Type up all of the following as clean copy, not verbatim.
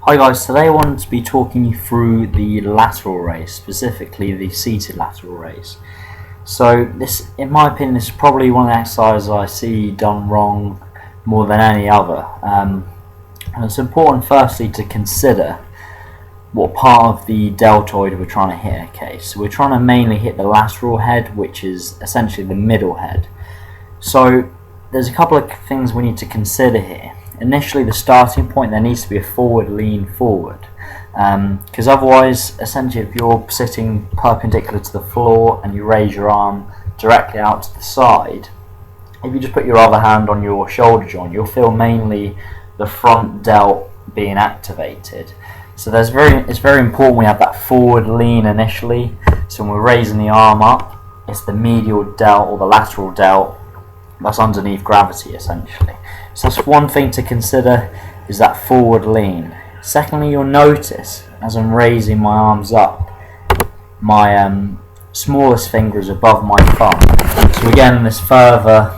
Hi guys, today I wanted to be talking you through the lateral raise, specifically the seated lateral raise. So this, in my opinion, is probably one of the exercises I see done wrong more than any other. And it's important firstly to consider what part of the deltoid we're trying to hit. Okay, so we're trying to mainly hit the lateral head, which is essentially the middle head. So there's a couple of things we need to consider here. Initially, the starting point, there needs to be a forward lean forward, because otherwise, essentially, if you're sitting perpendicular to the floor and you raise your arm directly out to the side, if you just put your other hand on your shoulder joint, you'll feel mainly the front delt being activated. So it's very important we have that forward lean initially. So when we're raising the arm up, it's the medial delt or the lateral delt that's underneath gravity, essentially. So that's one thing to consider, is that forward lean. Secondly, you'll notice as I'm raising my arms up, my smallest finger is above my thumb. So again, this further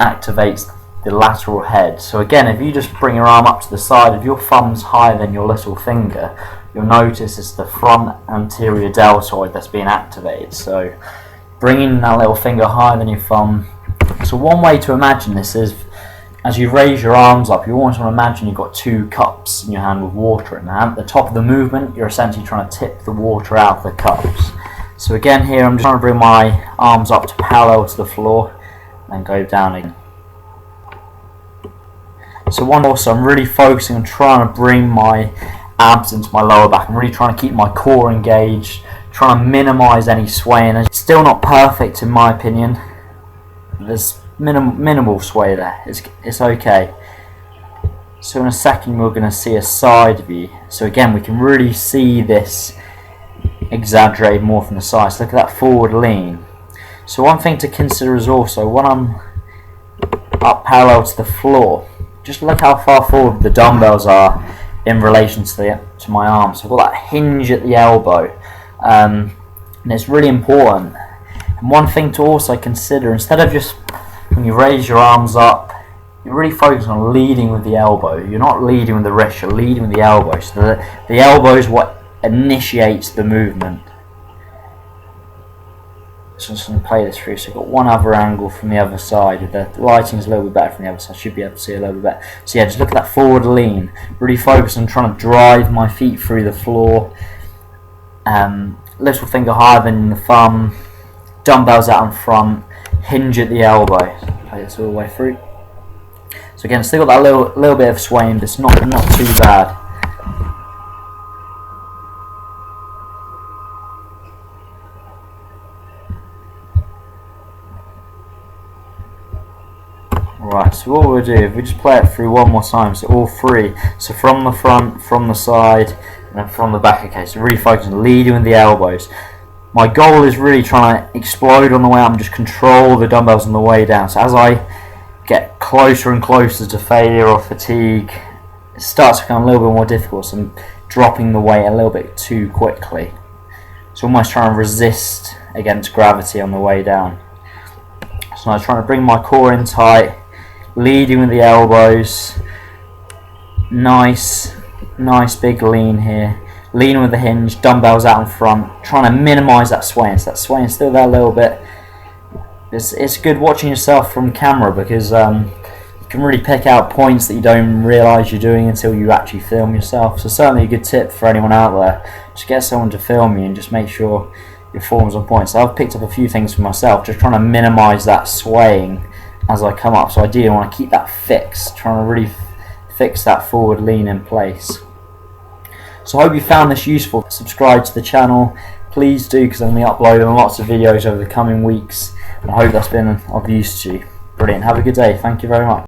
activates the lateral head. So again, if you just bring your arm up to the side, if your thumb's higher than your little finger, you'll notice it's the front anterior deltoid that's being activated. So bringing that little finger higher than your thumb. So one way to imagine this is, as you raise your arms up, you always want to imagine you've got two cups in your hand with water in them. At the top of the movement, you're essentially trying to tip the water out of the cups. So again here, I'm just trying to bring my arms up to parallel to the floor and go down again. So I'm really focusing on trying to bring my abs into my lower back. I'm really trying to keep my core engaged, trying to minimize any swaying. It's still not perfect in my opinion. There's minimal sway there. It's okay. So in a second we're going to see a side view. So again, we can really see this exaggerated more from the side. So look at that forward lean. So one thing to consider is also when I'm up parallel to the floor, just look how far forward the dumbbells are in relation to my arms. So I've got that hinge at the elbow, and it's really important. And one thing to also consider, instead of just when you raise your arms up, you're really focusing on leading with the elbow. You're not leading with the wrist, you're leading with the elbow. So the elbow is what initiates the movement. So I'm just going to play this through. So I've got one other angle from the other side. The lighting is a little bit better from the other side. I should be able to see a little bit better. So yeah, just look at that forward lean. Really focus on trying to drive my feet through the floor. Little finger higher than the thumb. Dumbbells out in front. Hinge at the elbow. Play this all the way through. So again, still got that little bit of swaying, but it's not too bad. Right, so what we'll do, if we just play it through one more time, so all three, so from the front, from the side, and then from the back. Okay, so really focus on leading with the elbows. My goal is really trying to explode on the way up and just control the dumbbells on the way down. So as I get closer and closer to failure or fatigue, it starts to become a little bit more difficult. So I'm dropping the weight a little bit too quickly. So almost trying to resist against gravity on the way down. So I'm trying to bring my core in tight, leading with the elbows. Nice big lean here. Lean with the hinge, dumbbells out in front, trying to minimise that swaying. So that swaying still there a little bit. It's good watching yourself from camera, because you can really pick out points that you don't realise you're doing until you actually film yourself. So certainly a good tip for anyone out there, just get someone to film you and just make sure your form's on point. So I've picked up a few things for myself, just trying to minimise that swaying as I come up. So ideally I want to keep that fixed, trying to really fix that forward lean in place. So I hope you found this useful. Subscribe to the channel, please do, because I'm going to be uploading lots of videos over the coming weeks, and I hope that's been of use to you. Brilliant, have a good day, thank you very much.